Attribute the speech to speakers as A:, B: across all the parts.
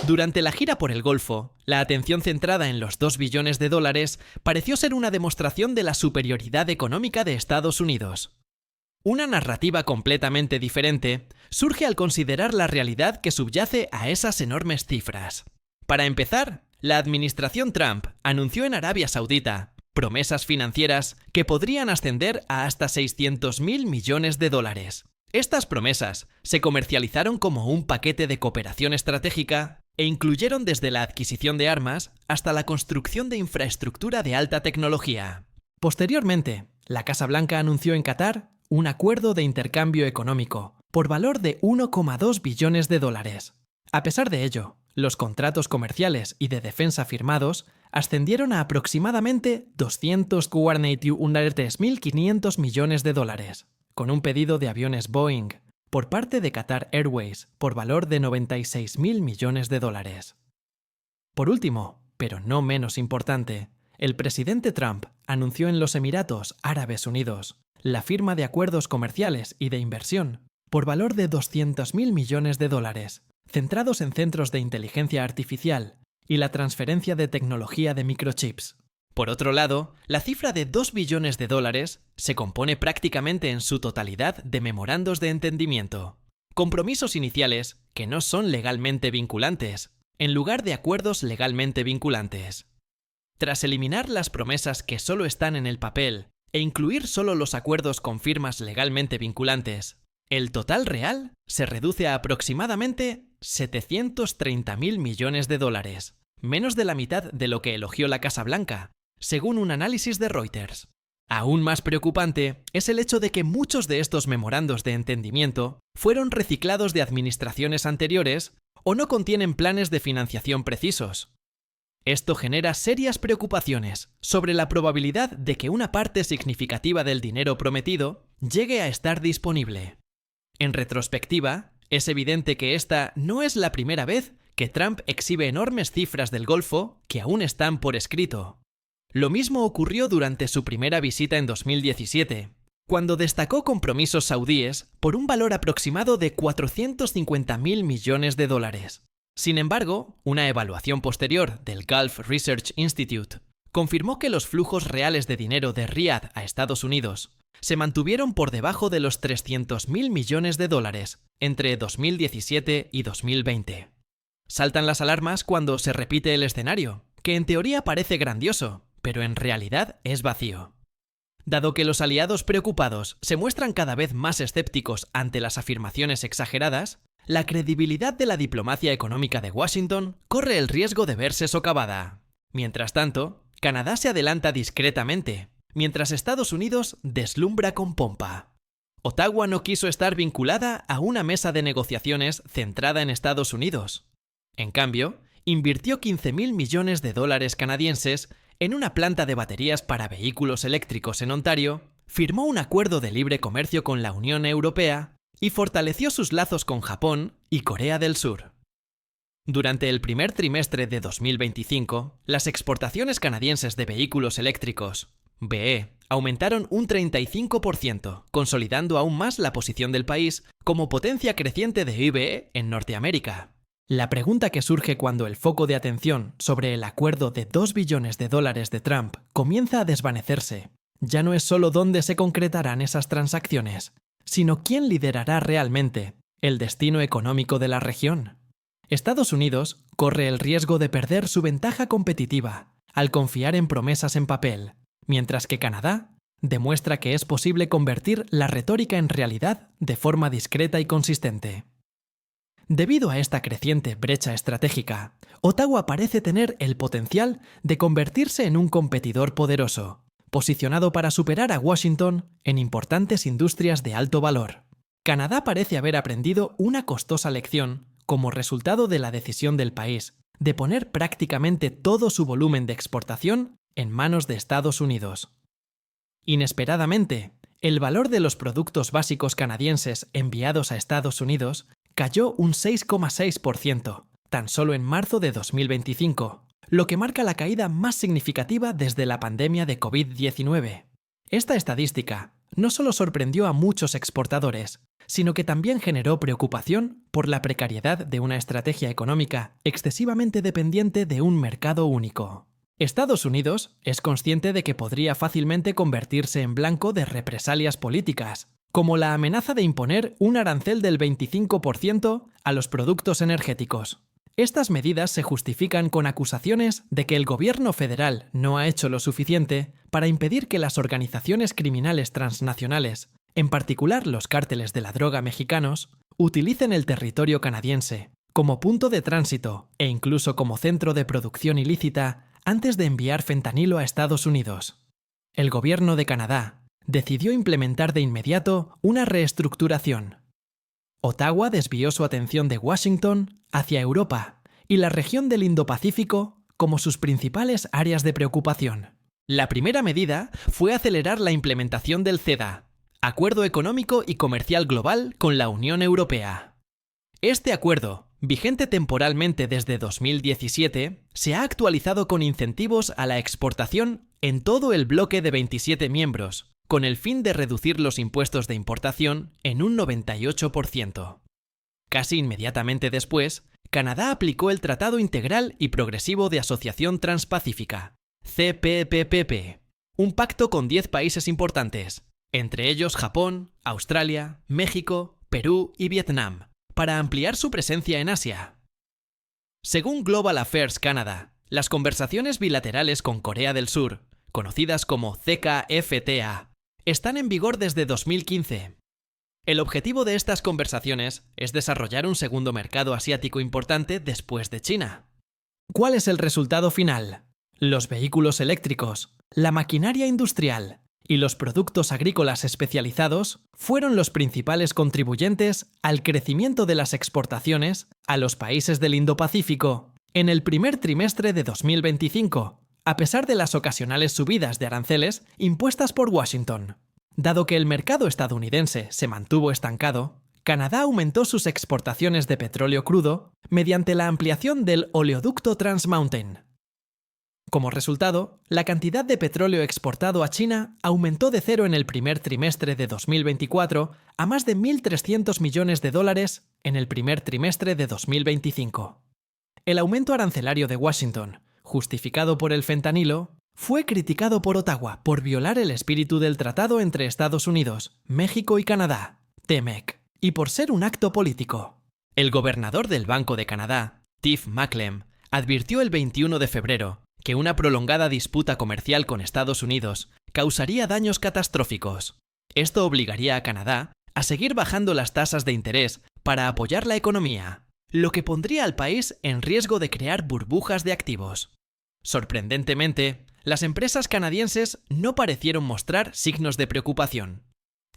A: Durante la gira por el Golfo, la atención centrada en los 2 billones de dólares pareció ser una demostración de la superioridad económica de Estados Unidos. Una narrativa completamente diferente surge al considerar la realidad que subyace a esas enormes cifras. Para empezar, la administración Trump anunció en Arabia Saudita promesas financieras que podrían ascender a hasta 600.000 millones de dólares. Estas promesas se comercializaron como un paquete de cooperación estratégica e incluyeron desde la adquisición de armas hasta la construcción de infraestructura de alta tecnología. Posteriormente, la Casa Blanca anunció en Qatar un acuerdo de intercambio económico por valor de 1,2 billones de dólares. A pesar de ello, los contratos comerciales y de defensa firmados ascendieron a aproximadamente 243.500 millones de dólares, con un pedido de aviones Boeing por parte de Qatar Airways por valor de 96.000 millones de dólares. Por último, pero no menos importante, el presidente Trump anunció en los Emiratos Árabes Unidos la firma de acuerdos comerciales y de inversión por valor de 200.000 millones de dólares, centrados en centros de inteligencia artificial y la transferencia de tecnología de microchips. Por otro lado, la cifra de 2 billones de dólares se compone prácticamente en su totalidad de memorandos de entendimiento, compromisos iniciales que no son legalmente vinculantes, en lugar de acuerdos legalmente vinculantes. Tras eliminar las promesas que solo están en el papel e incluir solo los acuerdos con firmas legalmente vinculantes, el total real se reduce a aproximadamente 730.000 millones de dólares, menos de la mitad de lo que elogió la Casa Blanca, según un análisis de Reuters. Aún más preocupante es el hecho de que muchos de estos memorandos de entendimiento fueron reciclados de administraciones anteriores o no contienen planes de financiación precisos. Esto genera serias preocupaciones sobre la probabilidad de que una parte significativa del dinero prometido llegue a estar disponible. En retrospectiva, es evidente que esta no es la primera vez que Trump exhibe enormes cifras del Golfo que aún están por escrito. Lo mismo ocurrió durante su primera visita en 2017, cuando destacó compromisos saudíes por un valor aproximado de 450.000 millones de dólares. Sin embargo, una evaluación posterior del Gulf Research Institute confirmó que los flujos reales de dinero de Riad a Estados Unidos se mantuvieron por debajo de los 300.000 millones de dólares entre 2017 y 2020. Saltan las alarmas cuando se repite el escenario, que en teoría parece grandioso, pero en realidad es vacío. Dado que los aliados preocupados se muestran cada vez más escépticos ante las afirmaciones exageradas, la credibilidad de la diplomacia económica de Washington corre el riesgo de verse socavada. Mientras tanto, Canadá se adelanta discretamente, mientras Estados Unidos deslumbra con pompa. Ottawa no quiso estar vinculada a una mesa de negociaciones centrada en Estados Unidos. En cambio, invirtió 15.000 millones de dólares canadienses en una planta de baterías para vehículos eléctricos en Ontario, firmó un acuerdo de libre comercio con la Unión Europea y fortaleció sus lazos con Japón y Corea del Sur. Durante el primer trimestre de 2025, las exportaciones canadienses de vehículos eléctricos, BE, aumentaron un 35%, consolidando aún más la posición del país como potencia creciente de IBE en Norteamérica. La pregunta que surge cuando el foco de atención sobre el acuerdo de 2 billones de dólares de Trump comienza a desvanecerse, ya no es solo dónde se concretarán esas transacciones, sino quién liderará realmente el destino económico de la región. Estados Unidos corre el riesgo de perder su ventaja competitiva al confiar en promesas en papel, mientras que Canadá demuestra que es posible convertir la retórica en realidad de forma discreta y consistente. Debido a esta creciente brecha estratégica, Ottawa parece tener el potencial de convertirse en un competidor poderoso, posicionado para superar a Washington en importantes industrias de alto valor. Canadá parece haber aprendido una costosa lección como resultado de la decisión del país de poner prácticamente todo su volumen de exportación en manos de Estados Unidos. Inesperadamente, el valor de los productos básicos canadienses enviados a Estados Unidos cayó un 6,6%, tan solo en marzo de 2025, lo que marca la caída más significativa desde la pandemia de COVID-19. Esta estadística no solo sorprendió a muchos exportadores, sino que también generó preocupación por la precariedad de una estrategia económica excesivamente dependiente de un mercado único. Estados Unidos es consciente de que podría fácilmente convertirse en blanco de represalias políticas, como la amenaza de imponer un arancel del 25% a los productos energéticos. Estas medidas se justifican con acusaciones de que el gobierno federal no ha hecho lo suficiente para impedir que las organizaciones criminales transnacionales, en particular los cárteles de la droga mexicanos, utilicen el territorio canadiense como punto de tránsito e incluso como centro de producción ilícita antes de enviar fentanilo a Estados Unidos. El gobierno de Canadá decidió implementar de inmediato una reestructuración. Ottawa desvió su atención de Washington hacia Europa y la región del Indo-Pacífico como sus principales áreas de preocupación. La primera medida fue acelerar la implementación del CEDA, Acuerdo Económico y Comercial Global con la Unión Europea. Este acuerdo, vigente temporalmente desde 2017, se ha actualizado con incentivos a la exportación en todo el bloque de 27 miembros, con el fin de reducir los impuestos de importación en un 98%. Casi inmediatamente después, Canadá aplicó el Tratado Integral y Progresivo de Asociación Transpacífica, CPTPP, un pacto con 10 países importantes, entre ellos Japón, Australia, México, Perú y Vietnam, para ampliar su presencia en Asia. Según Global Affairs Canada, las conversaciones bilaterales con Corea del Sur, conocidas como CKFTA, están en vigor desde 2015. El objetivo de estas conversaciones es desarrollar un segundo mercado asiático importante después de China. ¿Cuál es el resultado final? Los vehículos eléctricos, la maquinaria industrial y los productos agrícolas especializados fueron los principales contribuyentes al crecimiento de las exportaciones a los países del Indo-Pacífico en el primer trimestre de 2025, a pesar de las ocasionales subidas de aranceles impuestas por Washington. Dado que el mercado estadounidense se mantuvo estancado, Canadá aumentó sus exportaciones de petróleo crudo mediante la ampliación del oleoducto Trans Mountain. Como resultado, la cantidad de petróleo exportado a China aumentó de cero en el primer trimestre de 2024 a más de $1.300 millones en el primer trimestre de 2025. El aumento arancelario de Washington, justificado por el fentanilo, fue criticado por Ottawa por violar el espíritu del tratado entre Estados Unidos, México y Canadá, TMEC, y por ser un acto político. El gobernador del Banco de Canadá, Tiff Macklem, advirtió el 21 de febrero que una prolongada disputa comercial con Estados Unidos causaría daños catastróficos. Esto obligaría a Canadá a seguir bajando las tasas de interés para apoyar la economía, lo que pondría al país en riesgo de crear burbujas de activos. Sorprendentemente, las empresas canadienses no parecieron mostrar signos de preocupación.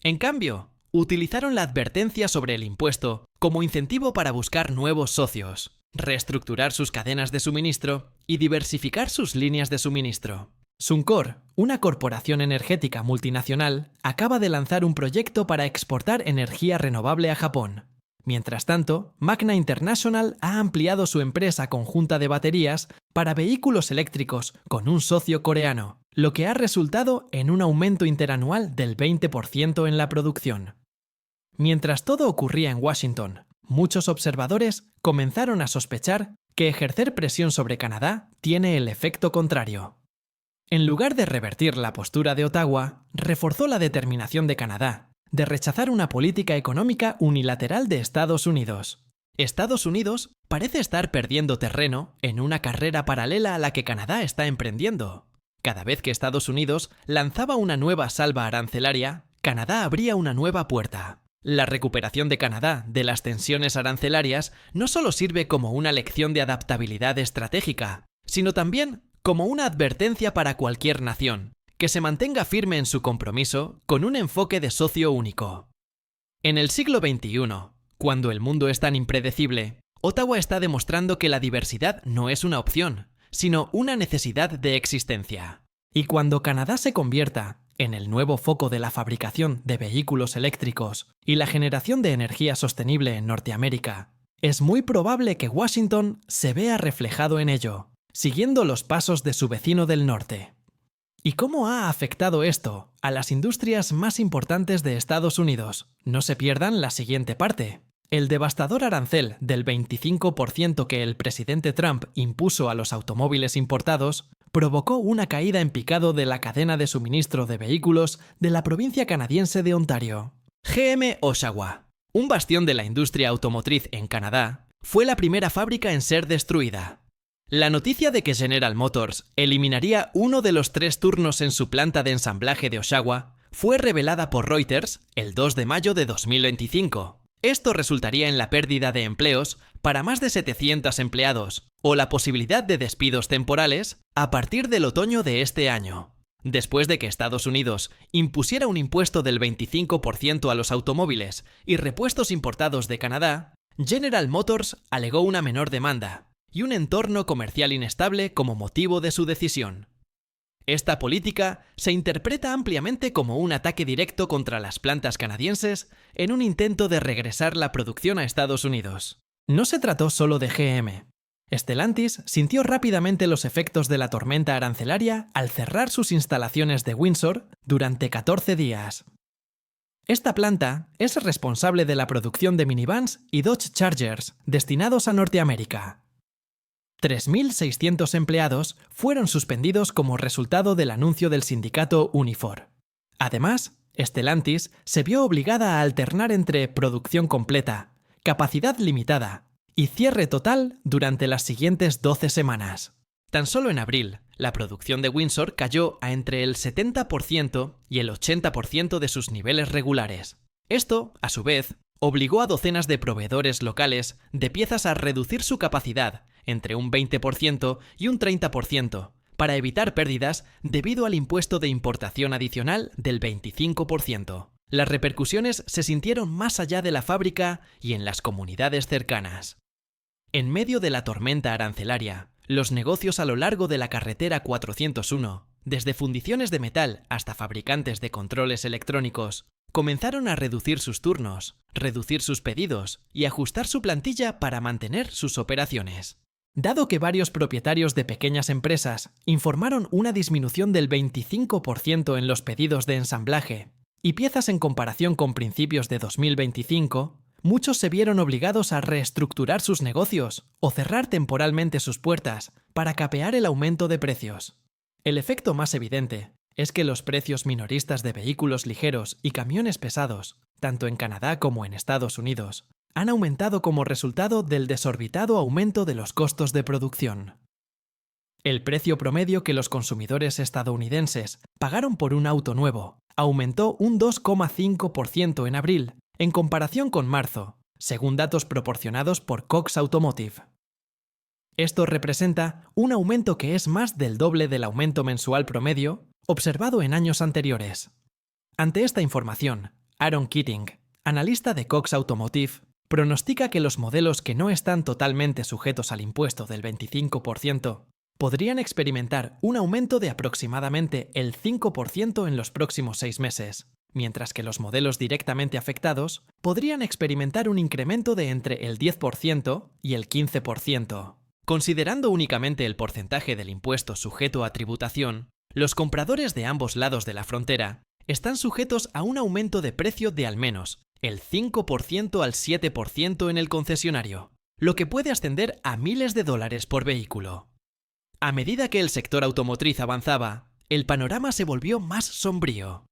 A: En cambio, utilizaron la advertencia sobre el impuesto como incentivo para buscar nuevos socios, reestructurar sus cadenas de suministro y diversificar sus líneas de suministro. Suncor, una corporación energética multinacional, acaba de lanzar un proyecto para exportar energía renovable a Japón. Mientras tanto, Magna International ha ampliado su empresa conjunta de baterías para vehículos eléctricos con un socio coreano, lo que ha resultado en un aumento interanual del 20% en la producción. Mientras todo ocurría en Washington, muchos observadores comenzaron a sospechar que ejercer presión sobre Canadá tiene el efecto contrario. En lugar de revertir la postura de Ottawa, reforzó la determinación de Canadá de rechazar una política económica unilateral de Estados Unidos. Estados Unidos parece estar perdiendo terreno en una carrera paralela a la que Canadá está emprendiendo. Cada vez que Estados Unidos lanzaba una nueva salva arancelaria, Canadá abría una nueva puerta. La recuperación de Canadá de las tensiones arancelarias no solo sirve como una lección de adaptabilidad estratégica, sino también como una advertencia para cualquier nación, que se mantenga firme en su compromiso con un enfoque de socio único. En el siglo XXI, cuando el mundo es tan impredecible, Ottawa está demostrando que la diversidad no es una opción, sino una necesidad de existencia. Y cuando Canadá se convierta en el nuevo foco de la fabricación de vehículos eléctricos y la generación de energía sostenible en Norteamérica, es muy probable que Washington se vea reflejado en ello, siguiendo los pasos de su vecino del norte. ¿Y cómo ha afectado esto a las industrias más importantes de Estados Unidos? No se pierdan la siguiente parte. El devastador arancel del 25% que el presidente Trump impuso a los automóviles importados provocó una caída en picado de la cadena de suministro de vehículos de la provincia canadiense de Ontario. GM Oshawa, un bastión de la industria automotriz en Canadá, fue la primera fábrica en ser destruida. La noticia de que General Motors eliminaría uno de los 3 turnos en su planta de ensamblaje de Oshawa fue revelada por Reuters el 2 de mayo de 2025. Esto resultaría en la pérdida de empleos para más de 700 empleados o la posibilidad de despidos temporales a partir del otoño de este año. Después de que Estados Unidos impusiera un impuesto del 25% a los automóviles y repuestos importados de Canadá, General Motors alegó una menor demanda y un entorno comercial inestable como motivo de su decisión. Esta política se interpreta ampliamente como un ataque directo contra las plantas canadienses en un intento de regresar la producción a Estados Unidos. No se trató solo de GM. Stellantis sintió rápidamente los efectos de la tormenta arancelaria al cerrar sus instalaciones de Windsor durante 14 días. Esta planta es responsable de la producción de minivans y Dodge Chargers destinados a Norteamérica. 3.600 empleados fueron suspendidos como resultado del anuncio del sindicato Unifor. Además, Stellantis se vio obligada a alternar entre producción completa, capacidad limitada y cierre total durante las siguientes 12 semanas. Tan solo en abril, la producción de Windsor cayó a entre el 70% y el 80% de sus niveles regulares. Esto, a su vez, obligó a docenas de proveedores locales de piezas a reducir su capacidad entre un 20% y un 30%, para evitar pérdidas debido al impuesto de importación adicional del 25%. Las repercusiones se sintieron más allá de la fábrica y en las comunidades cercanas. En medio de la tormenta arancelaria, los negocios a lo largo de la carretera 401, desde fundiciones de metal hasta fabricantes de controles electrónicos, comenzaron a reducir sus turnos, reducir sus pedidos y ajustar su plantilla para mantener sus operaciones. Dado que varios propietarios de pequeñas empresas informaron una disminución del 25% en los pedidos de ensamblaje y piezas en comparación con principios de 2025, muchos se vieron obligados a reestructurar sus negocios o cerrar temporalmente sus puertas para capear el aumento de precios. El efecto más evidente es que los precios minoristas de vehículos ligeros y camiones pesados, tanto en Canadá como en Estados Unidos, han aumentado como resultado del desorbitado aumento de los costos de producción. El precio promedio que los consumidores estadounidenses pagaron por un auto nuevo aumentó un 2,5% en abril en comparación con marzo, según datos proporcionados por Cox Automotive. Esto representa un aumento que es más del doble del aumento mensual promedio observado en años anteriores. Ante esta información, Aaron Keating, analista de Cox Automotive, pronostica que los modelos que no están totalmente sujetos al impuesto del 25% podrían experimentar un aumento de aproximadamente el 5% en los próximos 6 meses, mientras que los modelos directamente afectados podrían experimentar un incremento de entre el 10% y el 15%. Considerando únicamente el porcentaje del impuesto sujeto a tributación, los compradores de ambos lados de la frontera están sujetos a un aumento de precio de al menos el 5% al 7% en el concesionario, lo que puede ascender a miles de dólares por vehículo. A medida que el sector automotriz avanzaba, el panorama se volvió más sombrío.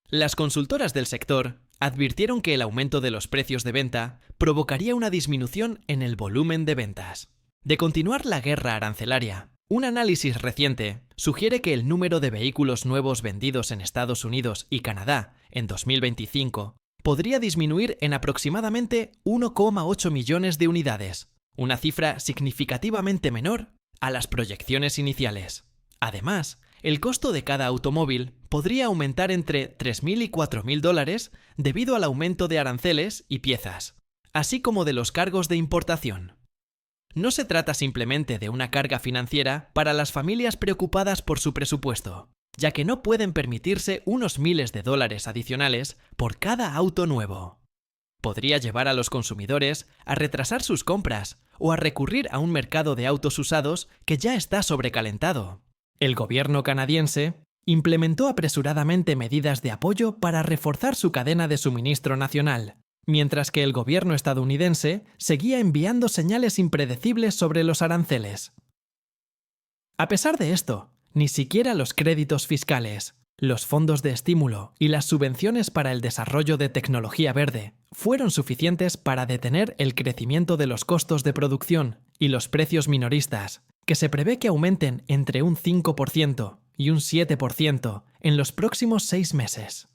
A: Las consultoras del sector advirtieron que el aumento de los precios de venta provocaría una disminución en el volumen de ventas. De continuar la guerra arancelaria, un análisis reciente sugiere que el número de vehículos nuevos vendidos en Estados Unidos y Canadá en 2025 podría disminuir en aproximadamente 1,8 millones de unidades, una cifra significativamente menor a las proyecciones iniciales. Además, el costo de cada automóvil podría aumentar entre $3.000 y $4.000 debido al aumento de aranceles y piezas, así como de los cargos de importación. No se trata simplemente de una carga financiera para las familias preocupadas por su presupuesto, ya que no pueden permitirse unos miles de dólares adicionales por cada auto nuevo. Podría llevar a los consumidores a retrasar sus compras o a recurrir a un mercado de autos usados que ya está sobrecalentado. El gobierno canadiense implementó apresuradamente medidas de apoyo para reforzar su cadena de suministro nacional, mientras que el gobierno estadounidense seguía enviando señales impredecibles sobre los aranceles. A pesar de esto, ni siquiera los créditos fiscales, los fondos de estímulo y las subvenciones para el desarrollo de tecnología verde fueron suficientes para detener el crecimiento de los costos de producción y los precios minoristas, que se prevé que aumenten entre un 5% y un 7% en los próximos 6 meses.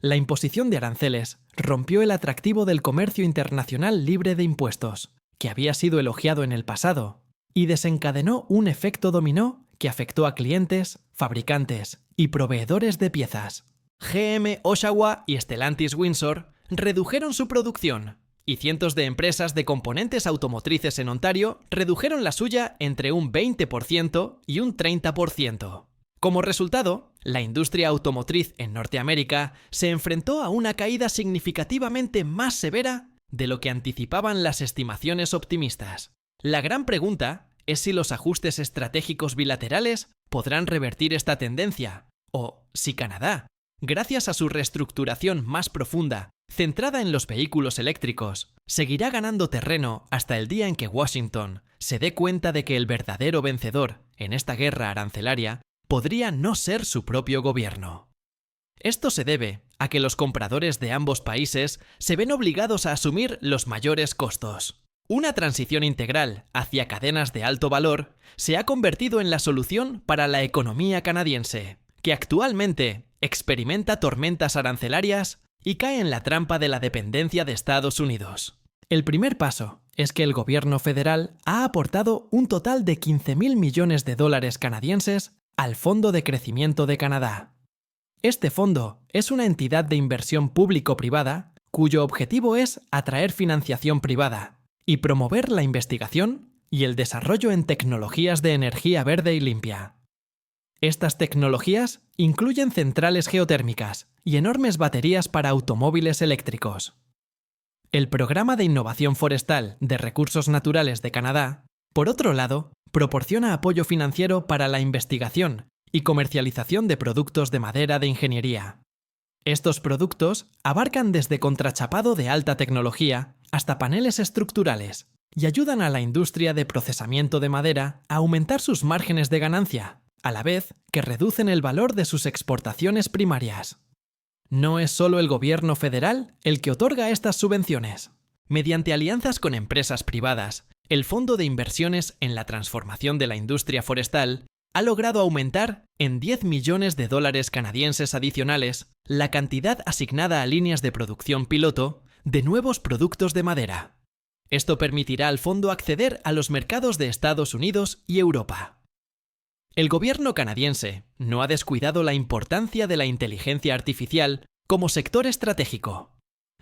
A: La imposición de aranceles rompió el atractivo del comercio internacional libre de impuestos, que había sido elogiado en el pasado, y desencadenó un efecto dominó que afectó a clientes, fabricantes y proveedores de piezas. GM Oshawa y Stellantis Windsor redujeron su producción, y cientos de empresas de componentes automotrices en Ontario redujeron la suya entre un 20% y un 30%. Como resultado, la industria automotriz en Norteamérica se enfrentó a una caída significativamente más severa de lo que anticipaban las estimaciones optimistas. La gran pregunta es si los ajustes estratégicos bilaterales podrán revertir esta tendencia, o si Canadá, gracias a su reestructuración más profunda, centrada en los vehículos eléctricos, seguirá ganando terreno hasta el día en que Washington se dé cuenta de que el verdadero vencedor en esta guerra arancelaria podría no ser su propio gobierno. Esto se debe a que los compradores de ambos países se ven obligados a asumir los mayores costos. Una transición integral hacia cadenas de alto valor se ha convertido en la solución para la economía canadiense, que actualmente experimenta tormentas arancelarias y cae en la trampa de la dependencia de Estados Unidos. El primer paso es que el gobierno federal ha aportado un total de 15.000 millones de dólares canadienses al Fondo de Crecimiento de Canadá. Este fondo es una entidad de inversión público-privada cuyo objetivo es atraer financiación privada y promover la investigación y el desarrollo en tecnologías de energía verde y limpia. Estas tecnologías incluyen centrales geotérmicas y enormes baterías para automóviles eléctricos. El Programa de Innovación Forestal de Recursos Naturales de Canadá, por otro lado, proporciona apoyo financiero para la investigación y comercialización de productos de madera de ingeniería. Estos productos abarcan desde contrachapado de alta tecnología hasta paneles estructurales y ayudan a la industria de procesamiento de madera a aumentar sus márgenes de ganancia, a la vez que reducen el valor de sus exportaciones primarias. No es solo el gobierno federal el que otorga estas subvenciones. Mediante alianzas con empresas privadas, el Fondo de Inversiones en la Transformación de la Industria Forestal ha logrado aumentar en 10 millones de dólares canadienses adicionales la cantidad asignada a líneas de producción piloto de nuevos productos de madera. Esto permitirá al fondo acceder a los mercados de Estados Unidos y Europa. El gobierno canadiense no ha descuidado la importancia de la inteligencia artificial como sector estratégico.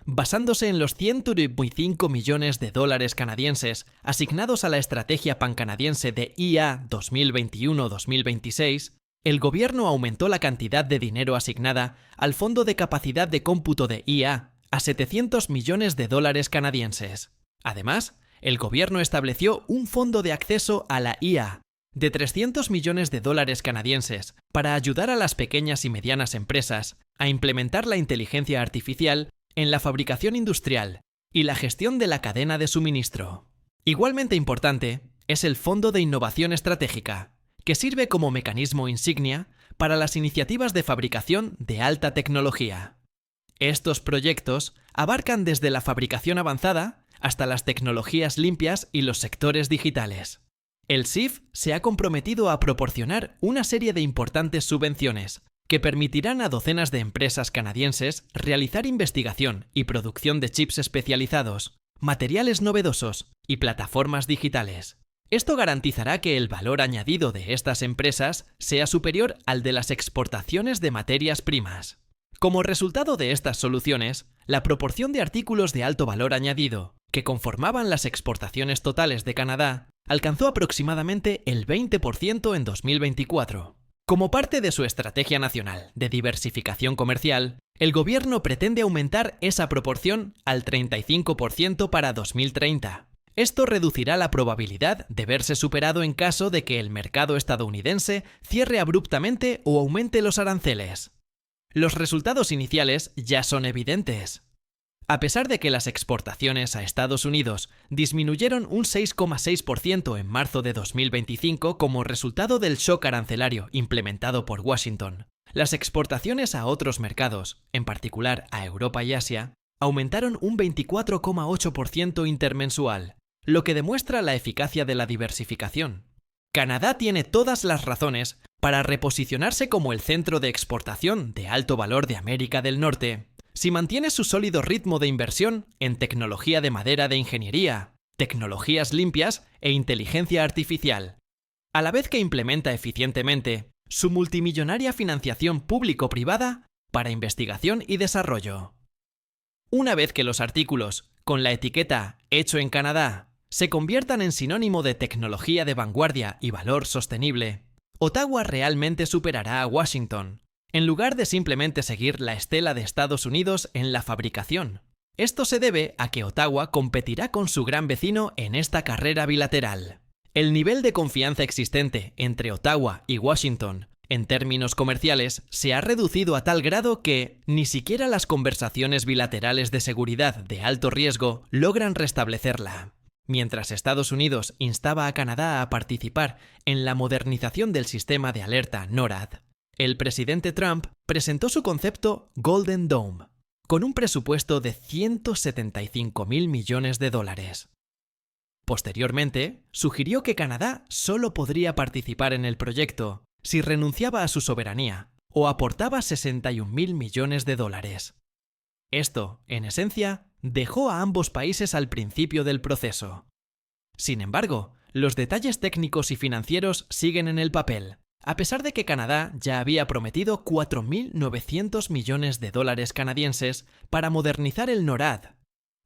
A: Basándose en los 125 millones de dólares canadienses asignados a la estrategia pancanadiense de IA 2021-2026, el gobierno aumentó la cantidad de dinero asignada al Fondo de Capacidad de Cómputo de IA a 700 millones de dólares canadienses. Además, el gobierno estableció un fondo de acceso a la IA de 300 millones de dólares canadienses para ayudar a las pequeñas y medianas empresas a implementar la inteligencia artificial en la fabricación industrial y la gestión de la cadena de suministro. Igualmente importante es el Fondo de Innovación Estratégica, que sirve como mecanismo insignia para las iniciativas de fabricación de alta tecnología. Estos proyectos abarcan desde la fabricación avanzada hasta las tecnologías limpias y los sectores digitales. El SIF se ha comprometido a proporcionar una serie de importantes subvenciones que permitirán a docenas de empresas canadienses realizar investigación y producción de chips especializados, materiales novedosos y plataformas digitales. Esto garantizará que el valor añadido de estas empresas sea superior al de las exportaciones de materias primas. Como resultado de estas soluciones, la proporción de artículos de alto valor añadido que conformaban las exportaciones totales de Canadá alcanzó aproximadamente el 20% en 2024. Como parte de su estrategia nacional de diversificación comercial, el gobierno pretende aumentar esa proporción al 35% para 2030. Esto reducirá la probabilidad de verse superado en caso de que el mercado estadounidense cierre abruptamente o aumente los aranceles. Los resultados iniciales ya son evidentes. A pesar de que las exportaciones a Estados Unidos disminuyeron un 6,6% en marzo de 2025 como resultado del shock arancelario implementado por Washington, las exportaciones a otros mercados, en particular a Europa y Asia, aumentaron un 24,8% intermensual, lo que demuestra la eficacia de la diversificación. Canadá tiene todas las razones para reposicionarse como el centro de exportación de alto valor de América del Norte, si mantiene su sólido ritmo de inversión en tecnología de madera de ingeniería, tecnologías limpias e inteligencia artificial, a la vez que implementa eficientemente su multimillonaria financiación público-privada para investigación y desarrollo. Una vez que los artículos con la etiqueta «Hecho en Canadá» se conviertan en sinónimo de tecnología de vanguardia y valor sostenible, Ottawa realmente superará a Washington, en lugar de simplemente seguir la estela de Estados Unidos en la fabricación. Esto se debe a que Ottawa competirá con su gran vecino en esta carrera bilateral. El nivel de confianza existente entre Ottawa y Washington, en términos comerciales, se ha reducido a tal grado que ni siquiera las conversaciones bilaterales de seguridad de alto riesgo logran restablecerla. Mientras Estados Unidos instaba a Canadá a participar en la modernización del sistema de alerta NORAD, el presidente Trump presentó su concepto Golden Dome, con un presupuesto de $175.000 millones. Posteriormente, sugirió que Canadá solo podría participar en el proyecto si renunciaba a su soberanía o aportaba $61.000 millones. Esto, en esencia, dejó a ambos países al principio del proceso. Sin embargo, los detalles técnicos y financieros siguen en el papel, a pesar de que Canadá ya había prometido $4.900 millones canadienses para modernizar el NORAD.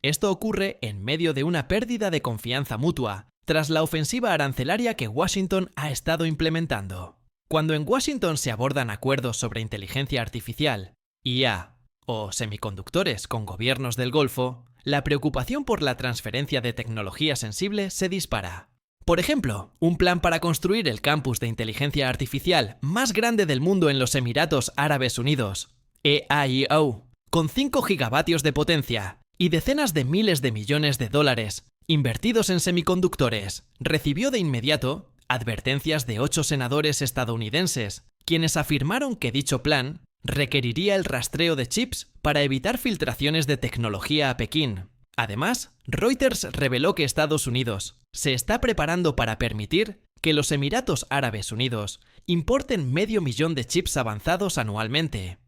A: Esto ocurre en medio de una pérdida de confianza mutua, tras la ofensiva arancelaria que Washington ha estado implementando. Cuando en Washington se abordan acuerdos sobre inteligencia artificial, IA o semiconductores con gobiernos del Golfo, la preocupación por la transferencia de tecnología sensible se dispara. Por ejemplo, un plan para construir el campus de inteligencia artificial más grande del mundo en los Emiratos Árabes Unidos, EIO, con 5 gigavatios de potencia y decenas de miles de millones de dólares invertidos en semiconductores, recibió de inmediato advertencias de 8 senadores estadounidenses, quienes afirmaron que dicho plan requeriría el rastreo de chips para evitar filtraciones de tecnología a Pekín. Además, Reuters reveló que Estados Unidos se está preparando para permitir que los Emiratos Árabes Unidos importen 500.000 de chips avanzados anualmente.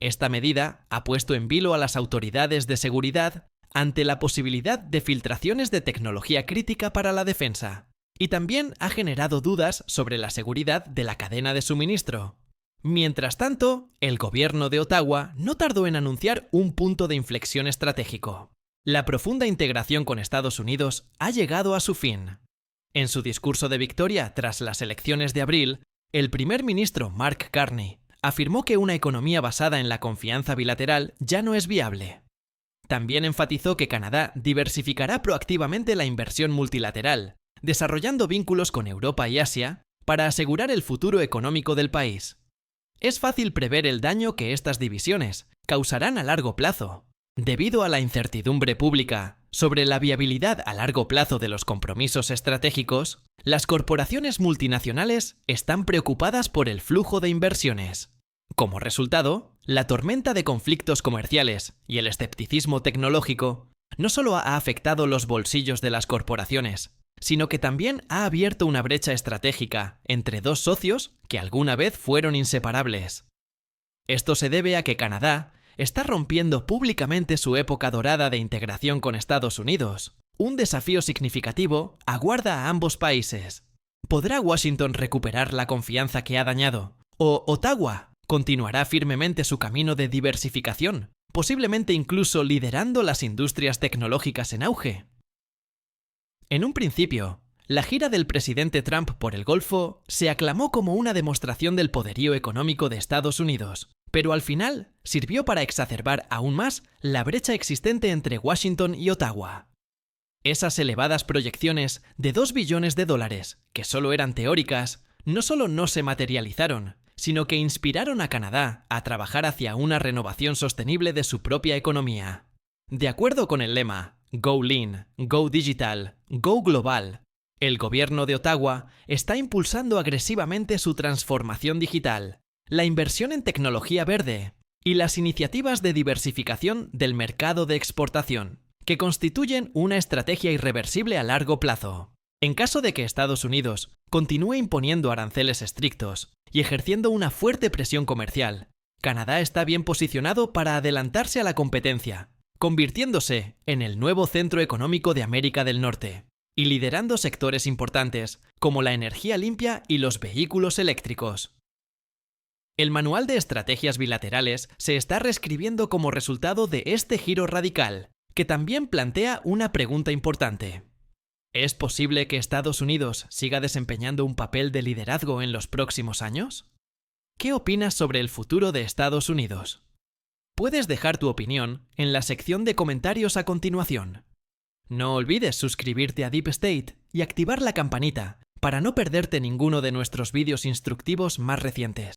A: Esta medida ha puesto en vilo a las autoridades de seguridad ante la posibilidad de filtraciones de tecnología crítica para la defensa, y también ha generado dudas sobre la seguridad de la cadena de suministro. Mientras tanto, el gobierno de Ottawa no tardó en anunciar un punto de inflexión estratégico. La profunda integración con Estados Unidos ha llegado a su fin. En su discurso de victoria tras las elecciones de abril, el primer ministro Mark Carney afirmó que una economía basada en la confianza bilateral ya no es viable. También enfatizó que Canadá diversificará proactivamente la inversión multilateral, desarrollando vínculos con Europa y Asia para asegurar el futuro económico del país. Es fácil prever el daño que estas divisiones causarán a largo plazo, debido a la incertidumbre pública sobre la viabilidad a largo plazo de los compromisos estratégicos. Las corporaciones multinacionales están preocupadas por el flujo de inversiones. Como resultado, la tormenta de conflictos comerciales y el escepticismo tecnológico no solo ha afectado los bolsillos de las corporaciones, sino que también ha abierto una brecha estratégica entre dos socios que alguna vez fueron inseparables. Esto se debe a que Canadá está rompiendo públicamente su época dorada de integración con Estados Unidos. Un desafío significativo aguarda a ambos países. ¿Podrá Washington recuperar la confianza que ha dañado? ¿O Ottawa continuará firmemente su camino de diversificación, posiblemente incluso liderando las industrias tecnológicas en auge? En un principio, la gira del presidente Trump por el Golfo se aclamó como una demostración del poderío económico de Estados Unidos, pero al final sirvió para exacerbar aún más la brecha existente entre Washington y Ottawa. Esas elevadas proyecciones de 2 billones de dólares, que solo eran teóricas, no solo no se materializaron, sino que inspiraron a Canadá a trabajar hacia una renovación sostenible de su propia economía. De acuerdo con el lema Go Lean, Go Digital, Go Global, el gobierno de Ottawa está impulsando agresivamente su transformación digital, la inversión en tecnología verde y las iniciativas de diversificación del mercado de exportación, que constituyen una estrategia irreversible a largo plazo. En caso de que Estados Unidos continúe imponiendo aranceles estrictos y ejerciendo una fuerte presión comercial, Canadá está bien posicionado para adelantarse a la competencia, convirtiéndose en el nuevo centro económico de América del Norte y liderando sectores importantes como la energía limpia y los vehículos eléctricos. El manual de estrategias bilaterales se está reescribiendo como resultado de este giro radical, que también plantea una pregunta importante. ¿Es posible que Estados Unidos siga desempeñando un papel de liderazgo en los próximos años? ¿Qué opinas sobre el futuro de Estados Unidos? Puedes dejar tu opinión en la sección de comentarios a continuación. No olvides suscribirte a Deep State y activar la campanita para no perderte ninguno de nuestros vídeos instructivos más recientes.